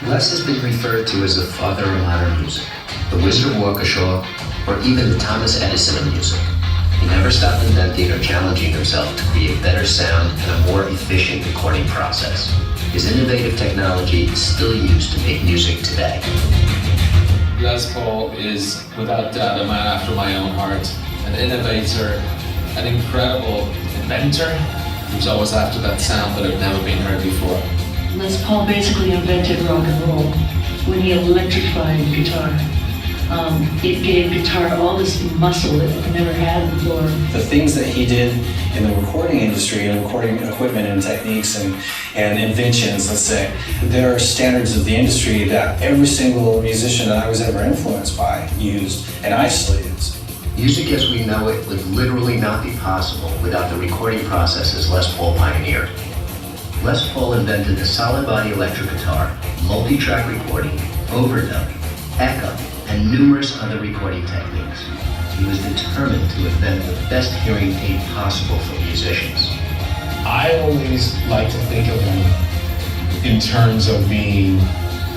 Les has been referred to as the father of modern music, the Wizard of Waukesha, or even the Thomas Edison of music. He never stopped inventing or challenging himself to create better sound and a more efficient recording process. His innovative technology is still used to make music today. Les Paul is, without doubt, a man after my own heart, an innovator, an incredible inventor who's always after that sound that had never been heard before. Les Paul basically invented rock and roll when he electrified guitar. It gave guitar all this muscle that it never had before. The things that he did in the recording industry and recording equipment and techniques and inventions, let's say, there are standards of the industry that every single musician that I was ever influenced by used, and I still use. Music as we know it would literally not be possible without the recording processes Les Paul pioneered. Les Paul invented the solid body electric guitar, multi-track recording, overdub, echo, and numerous other recording techniques. He was determined to invent the best hearing aid possible for musicians. I always like to think of him in terms of being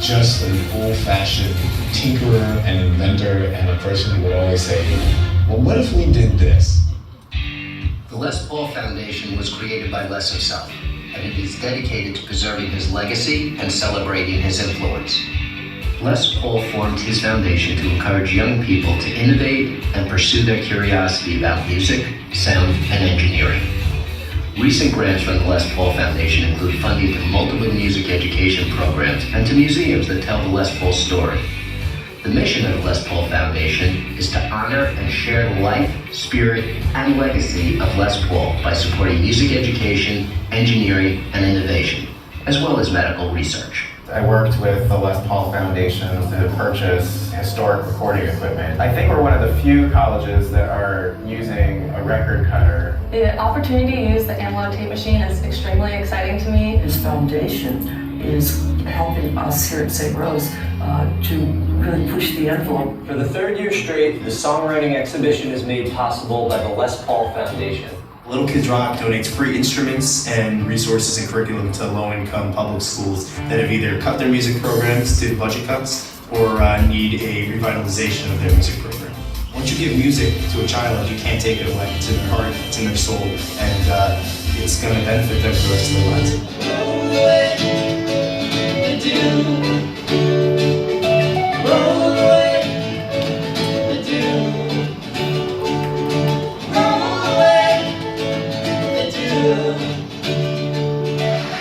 just an old-fashioned tinkerer and inventor and a person who would always say, well, what if we did this? The Les Paul Foundation was created by Les himself, and it is dedicated to preserving his legacy and celebrating his influence. Les Paul formed his foundation to encourage young people to innovate and pursue their curiosity about music, sound, and engineering. Recent grants from the Les Paul Foundation include funding to multiple music education programs and to museums that tell the Les Paul story. The mission of the Les Paul Foundation is to honor and share the life, spirit, and legacy of Les Paul by supporting music education, engineering, and innovation, as well as medical research. I worked with the Les Paul Foundation to purchase historic recording equipment. I think we're one of the few colleges that are using a record cutter. The opportunity to use the analog tape machine is extremely exciting to me. His foundation is helping us here at St. Rose to really push the envelope. For the third year straight, the songwriting exhibition is made possible by the Les Paul Foundation. Little Kids Rock donates free instruments and resources and curriculum to low-income public schools that have either cut their music programs to budget cuts or need a revitalization of their music program. Once you give music to a child, you can't take it away. It's in their heart, it's in their soul, and it's going to benefit them for the rest of their lives.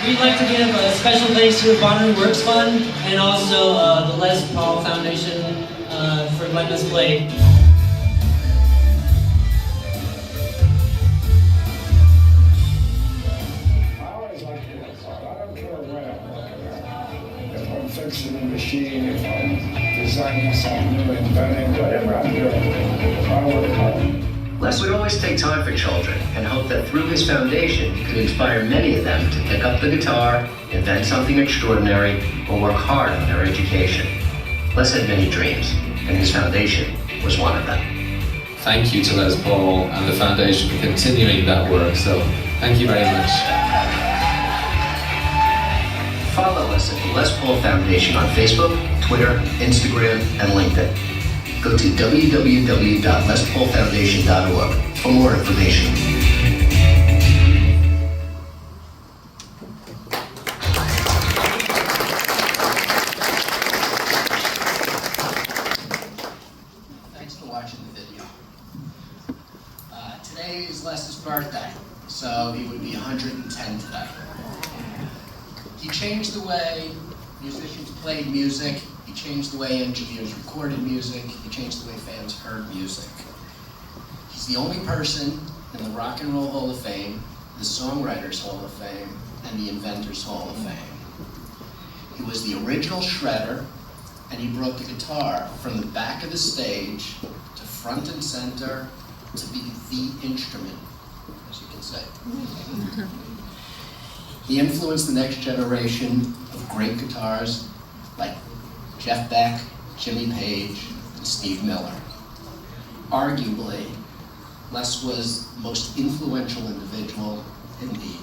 We'd like to give a special thanks to the Bonnaroo Works Fund and also the Les Paul Foundation for letting us play. I always like to work hard. I don't care what I'm working on. If I'm fixing a machine, if I'm designing something new, inventing, whatever I'm doing, I work hard. Les would always take time for children and hope that through his foundation he could inspire many of them to pick up the guitar, invent something extraordinary, or work hard on their education. Les had many dreams, and his foundation was one of them. Thank you to Les Paul and the foundation for continuing that work, so thank you very much. Follow us at the Les Paul Foundation on Facebook, Twitter, Instagram, and LinkedIn. Go to www.lespaulfoundation.org for more information. Thanks for watching the video. Today is Les's birthday, so he would be 110 today. He changed the way musicians played music. He changed the way engineers recorded music. He changed the way fans heard music. He's the only person in the Rock and Roll Hall of Fame, the Songwriters Hall of Fame, and the Inventors Hall of Fame. He was the original shredder, and he brought the guitar from the back of the stage to front and center to be the instrument, as you can say. He influenced the next generation of great guitarists like Jeff Beck, Jimmy Page, and Steve Miller. Arguably, Les was the most influential individual in the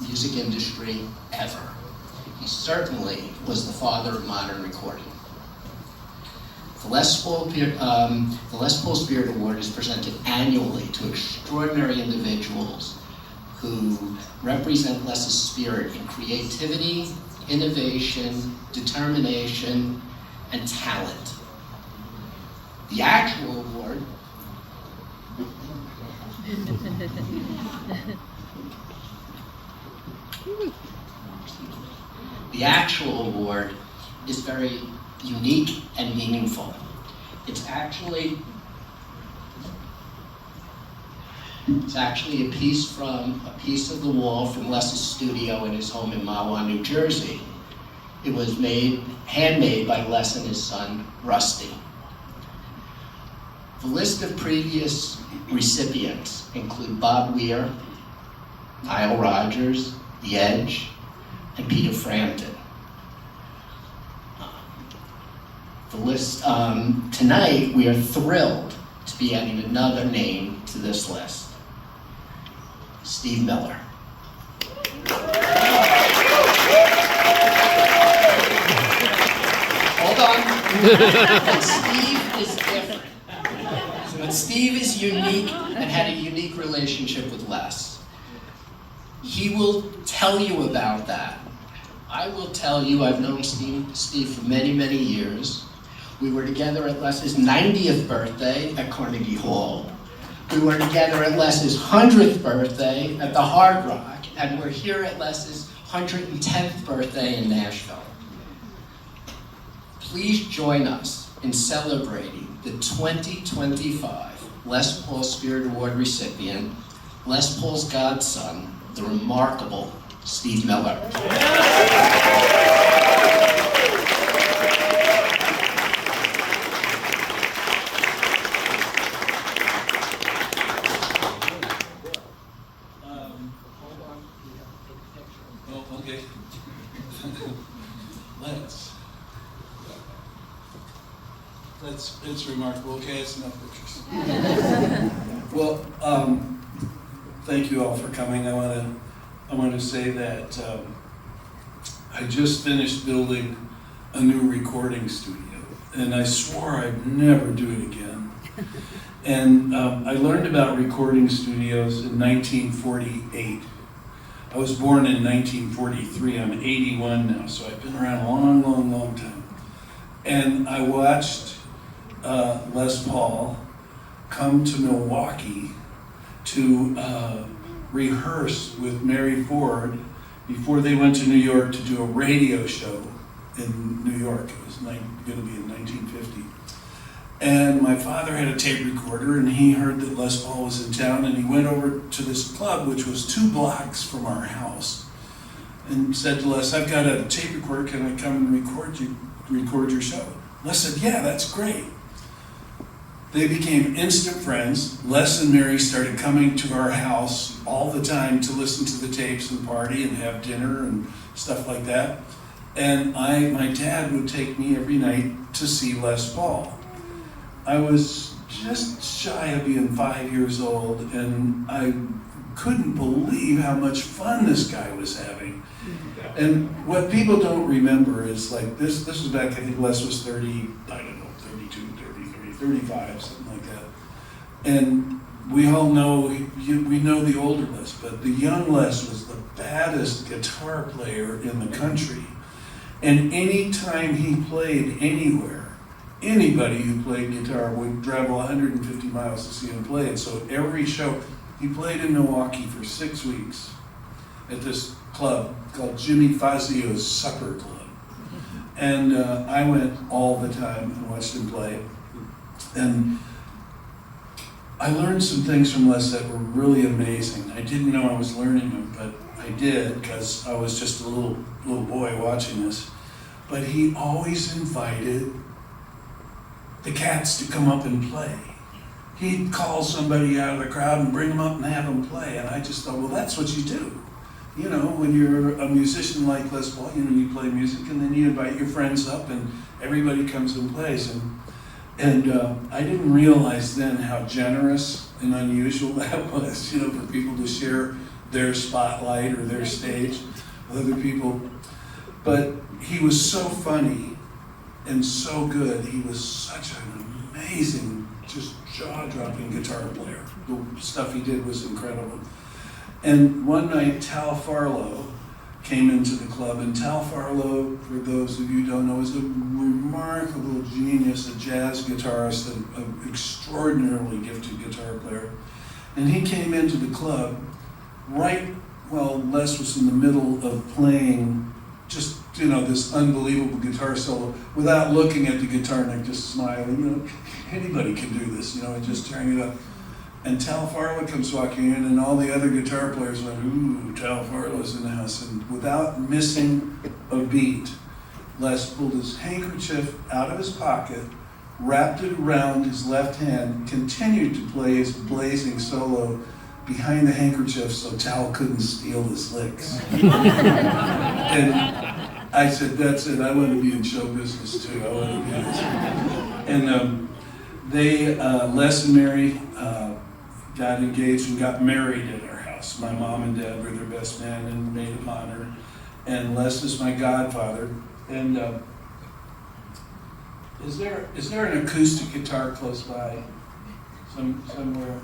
music industry ever. He certainly was the father of modern recording. The Les Paul Spirit Award is presented annually to extraordinary individuals who represent Les's spirit in creativity, innovation, determination, and talent. The actual award is very unique and meaningful. It's actually a piece of the wall from Les's studio in his home in Mahwah, New Jersey. It was handmade by Les and his son, Rusty. The list of previous recipients include Bob Weir, Nile Rodgers, The Edge, and Peter Frampton. The list, tonight we are thrilled to be adding another name to this list, Steve Miller. Hold on. But Steve is different. But Steve is unique and had a unique relationship with Les. He will tell you about that. I will tell you, I've known Steve for many, many years. We were together at Les's 90th birthday at Carnegie Hall. We were together at Les's 100th birthday at the Hard Rock, and we're here at Les's 110th birthday in Nashville. Please join us in celebrating the 2025 Les Paul Spirit Award recipient, Les Paul's godson, the remarkable Steve Miller. It's remarkable. Okay, it's enough pictures. Well, thank you all for coming. I want to say that I just finished building a new recording studio, and I swore I'd never do it again. And I learned about recording studios in 1948. I was born in 1943. I'm 81 now, so I've been around a long, long, long time. And I watched Les Paul come to Milwaukee to rehearse with Mary Ford before they went to New York to do a radio show in New York. It was going to be in 1950. And my father had a tape recorder, and he heard that Les Paul was in town, and he went over to this club, which was 2 blocks from our house, and said to Les, "I've got a tape recorder, can I come and record your show?" Les said, "Yeah, that's great." They became instant friends. Les and Mary started coming to our house all the time to listen to the tapes and party and have dinner and stuff like that. And my dad would take me every night to see Les Paul. I was just shy of being 5 years old, and I couldn't believe how much fun this guy was having. And what people don't remember is, like, this was back, I think Les was 30, I don't know, 32, 33, 35, something like that. And we all know, we know the older Les, but the young Les was the baddest guitar player in the country. And any time he played anywhere, anybody who played guitar would travel 150 miles to see him play it. So every show, he played in Milwaukee for 6 weeks at this club called Jimmy Fazio's Supper Club. And I went all the time and watched him play. And I learned some things from Les that were really amazing. I didn't know I was learning them, but I did, because I was just a little boy watching this. But he always invited the cats to come up and play. He'd call somebody out of the crowd and bring them up and have them play. And I just thought, well, that's what you do. You know, when you're a musician like Les Paul, you know, you play music and then you invite your friends up and everybody comes and plays. And I didn't realize then how generous and unusual that was, you know, for people to share their spotlight or their stage with other people. But he was so funny and so good. He was such an amazing, just jaw-dropping guitar player. The stuff he did was incredible. And one night, Tal Farlow came into the club, and Tal Farlow, for those of you who don't know, is a remarkable genius, a jazz guitarist, an extraordinarily gifted guitar player. And he came into the club right while Les was in the middle of playing just, this unbelievable guitar solo without looking at the guitar neck, just smiling. Anybody can do this, and just tearing it up. And Tal Farlow comes walking in, and all the other guitar players went, ooh, Tal Farlow's in the house. And without missing a beat, Les pulled his handkerchief out of his pocket, wrapped it around his left hand, continued to play his blazing solo behind the handkerchief so Tal couldn't steal his licks. And I said, that's it, I want to be in show business too, I want to do this. And Les and Mary got engaged and got married at our house. My mom and dad were their best man and maid of honor. And Les is my godfather. And is there an acoustic guitar close by somewhere?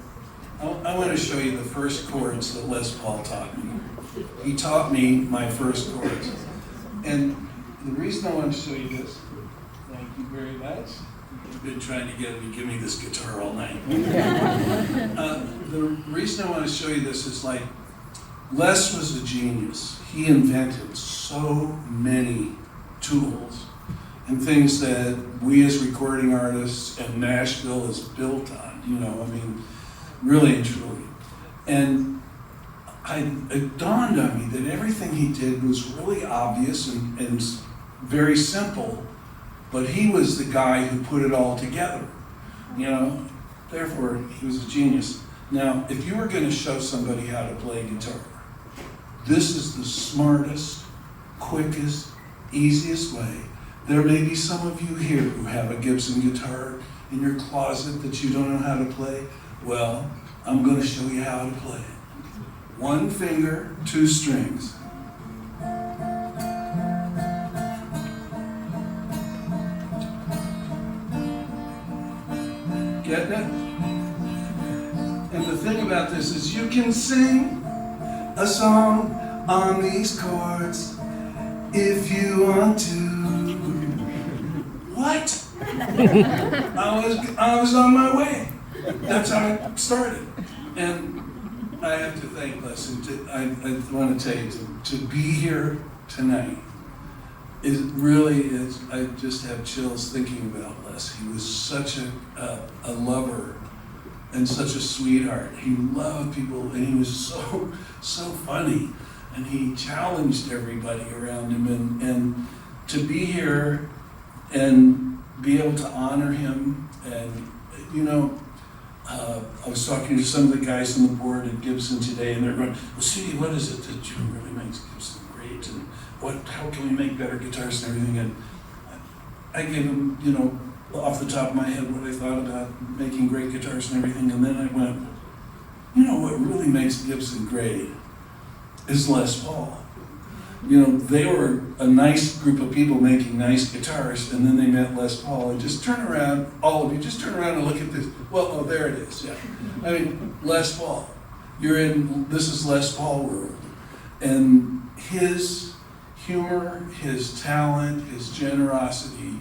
I want to show you the first chords that Les Paul taught me. He taught me my first chords. And the reason I want to show you this, thank you very much. You've been trying to get me to give me this guitar all night. The reason I want to show you this is Les was a genius. He invented so many tools and things that we as recording artists and Nashville is built on, really and truly. And it dawned on me that everything he did was really obvious and very simple, but he was the guy who put it all together, Therefore, he was a genius. Now, if you were going to show somebody how to play guitar, this is the smartest, quickest, easiest way. There may be some of you here who have a Gibson guitar in your closet that you don't know how to play. Well, I'm going to show you how to play it. 1 finger, 2 strings. Getting it? And the thing about this is you can sing a song on these chords if you want to. What? I was on my way. That's how it started. And I have to thank Les. I want to tell you, to be here tonight, it really is, I just have chills thinking about Les. He was such a lover and such a sweetheart. He loved people, and he was so funny. And he challenged everybody around him. And to be here and be able to honor him, and I was talking to some of the guys on the board at Gibson today, and they're going, well, see, what is it that really makes Gibson great? And how can we make better guitars and everything? And I gave them, off the top of my head, what I thought about making great guitars and everything. And then I went, what really makes Gibson great is Les Paul. They were a nice group of people making nice guitars, and then they met Les Paul. And just turn around, all of you, just turn around and look at this. Well, oh, there it is, yeah. Les Paul. This is Les Paul world. And his humor, his talent, his generosity,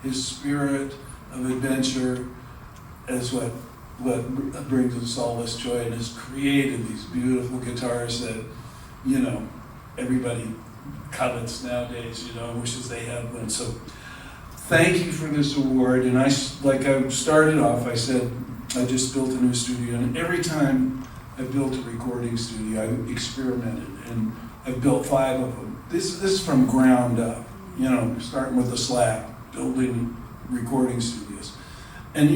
his spirit of adventure is what brings us all this joy, and has created these beautiful guitars that, everybody covets nowadays, wishes they had one. So thank you for this award. And I started off, I said, I just built a new studio, and every time I built a recording studio, I experimented, and I've built 5 of them. This is from ground up, starting with a slab, building recording studios. And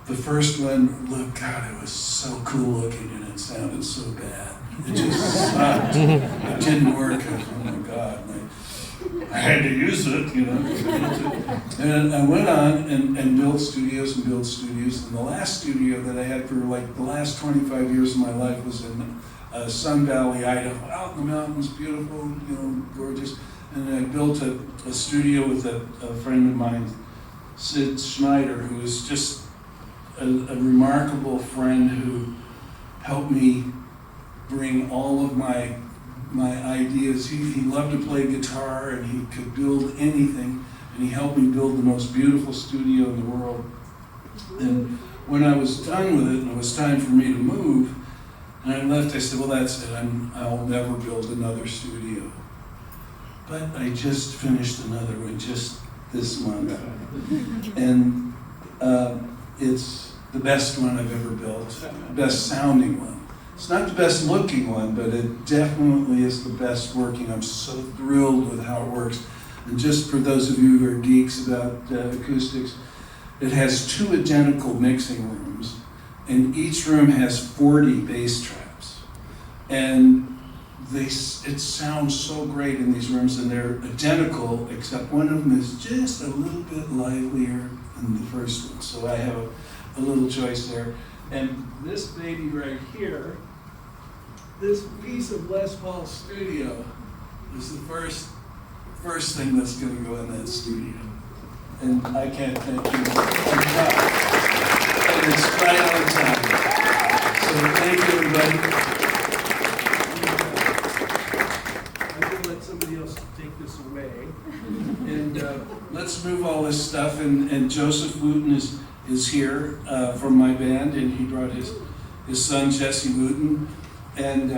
the first one, God, it was so cool looking, and it sounded so bad. It just sucked. It didn't work. Oh my God. I had to use it, And I went on and built studios. And the last studio that I had for the last 25 years of my life was in Sun Valley, Idaho, out in the mountains, beautiful, gorgeous. And I built a studio with a friend of mine, Sid Schneider, who is just a remarkable friend who helped me bring all of my ideas. He loved to play guitar and he could build anything, and he helped me build the most beautiful studio in the world. And when I was done with it and it was time for me to move, and I left, I said, well, that's it, I'll never build another studio. But I just finished another one just this month. And it's the best one I've ever built, the best sounding one. It's not the best looking one, but it definitely is the best working. I'm so thrilled with how it works. And just for those of you who are geeks about acoustics, it has 2 identical mixing rooms, and each room has 40 bass traps. And it sounds so great in these rooms, and they're identical, except one of them is just a little bit livelier than the first one. So I have a little choice there. And this baby right here, this piece of Les Paul studio is the first thing that's going to go in that studio. And I can't thank you enough. And it's right on time. So thank you, everybody. I'm going to let somebody else take this away. And let's move all this stuff. And Joseph Wooten is here from my band, and he brought his son Jesse Wooten and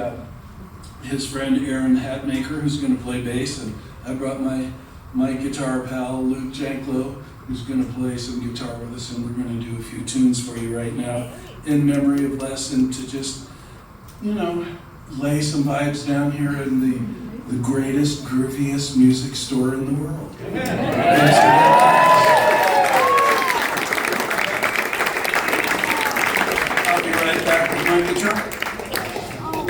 his friend Aaron Hatmaker, who's going to play bass, and I brought my guitar pal Luke Janklow, who's going to play some guitar with us, and we're going to do a few tunes for you right now in memory of Les, and to just, lay some vibes down here in the greatest, grooviest music store in the world. I'll be right back with my guitar.